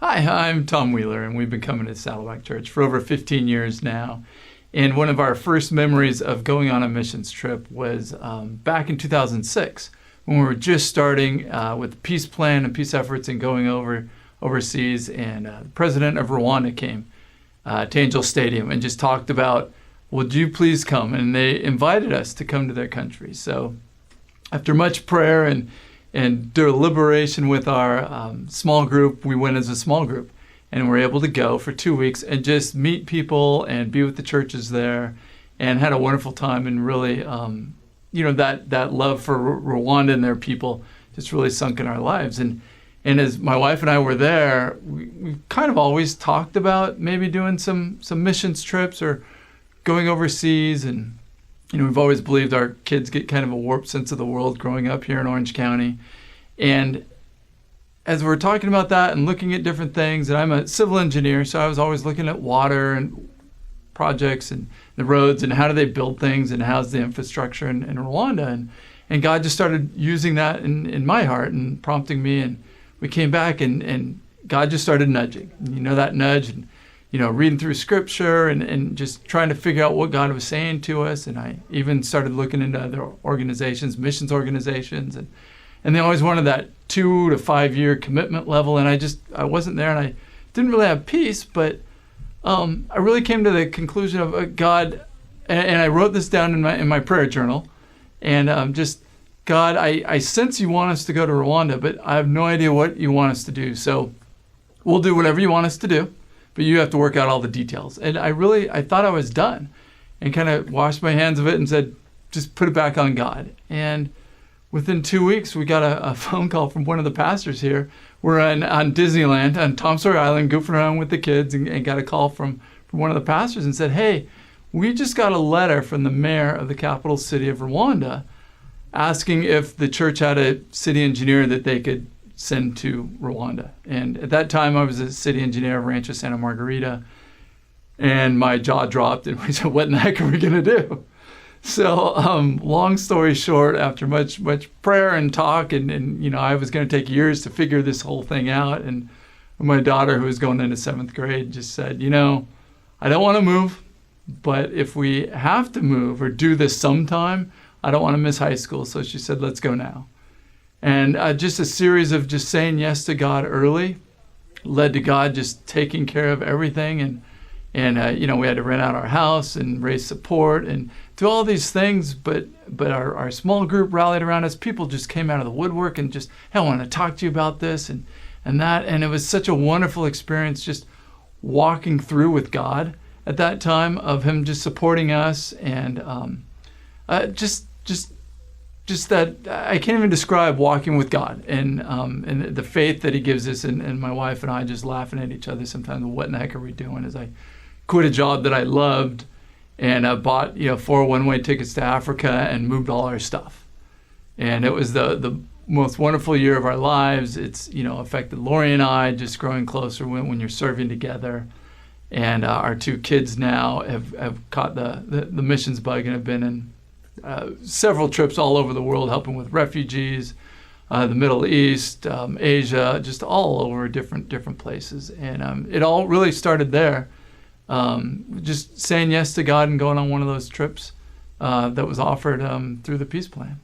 Hi, I'm Tom Wheeler, and we've been coming to Saddleback Church for over 15 years now. And one of our first memories of going on a missions trip was back in 2006, when we were just starting with the peace plan and peace efforts and going overseas. And the president of Rwanda came to Angel Stadium and just talked about, would you please come? And they invited us to come to their country. So after much prayer and deliberation with our small group, we went as a small group and were able to go for 2 weeks and just meet people and be with the churches there, and had a wonderful time. And really, that love for Rwanda and their people just really sunk in our lives. And as my wife and I were there, we kind of always talked about maybe doing some missions trips or going overseas. And we've always believed our kids get kind of a warped sense of the world growing up here in Orange County. And as we're talking about that and looking at different things, and I'm a civil engineer, so I was always looking at water and projects and the roads and how do they build things and how's the infrastructure in Rwanda. And God just started using that in my heart and prompting me. And we came back and God just started nudging. That nudge, and reading through scripture and just trying to figure out what God was saying to us. And I even started looking into other organizations, missions organizations, and they always wanted that 2 to 5 year commitment level. And I wasn't there, and I didn't really have peace, but I really came to the conclusion of God, and I wrote this down in my prayer journal, and just, God, I sense you want us to go to Rwanda, but I have no idea what you want us to do. So we'll do whatever you want us to do, but you have to work out all the details. And I thought I was done, and kind of washed my hands of it and said, just put it back on God. And within 2 weeks, we got a phone call from one of the pastors here. We're on Disneyland on Tom Sawyer Island, goofing around with the kids, and got a call from one of the pastors and said, hey, we just got a letter from the mayor of the capital city of Rwanda asking if the church had a city engineer that they could send to Rwanda. And at that time, I was a city engineer of Rancho Santa Margarita, and my jaw dropped, and we said, what in the heck are we going to do? So long story short, after much prayer and talk, and I was going to take years to figure this whole thing out. And my daughter, who was going into 7th grade, just said, I don't want to move, but if we have to move or do this sometime, I don't want to miss high school. So she said, let's go now. And just a series of just saying yes to God early led to God just taking care of everything. And we had to rent out our house and raise support and do all these things, but our small group rallied around us. People just came out of the woodwork and just, hey, I want to talk to you about this and that. And it was such a wonderful experience just walking through with God at that time, of him just supporting us, and just that I can't even describe walking with God and the faith that he gives us. And my wife and I just laughing at each other sometimes, what in the heck are we doing? As I quit a job that I loved, and I bought 4 one-way tickets to Africa and moved all our stuff. And it was the most wonderful year of our lives. It's affected Lori and I, just growing closer when you're serving together. And our 2 kids now have caught the missions bug and have been in several trips all over the world, helping with refugees, the Middle East, Asia, just all over different places. And it all really started there. Just saying yes to God and going on one of those trips that was offered through the Peace Plan.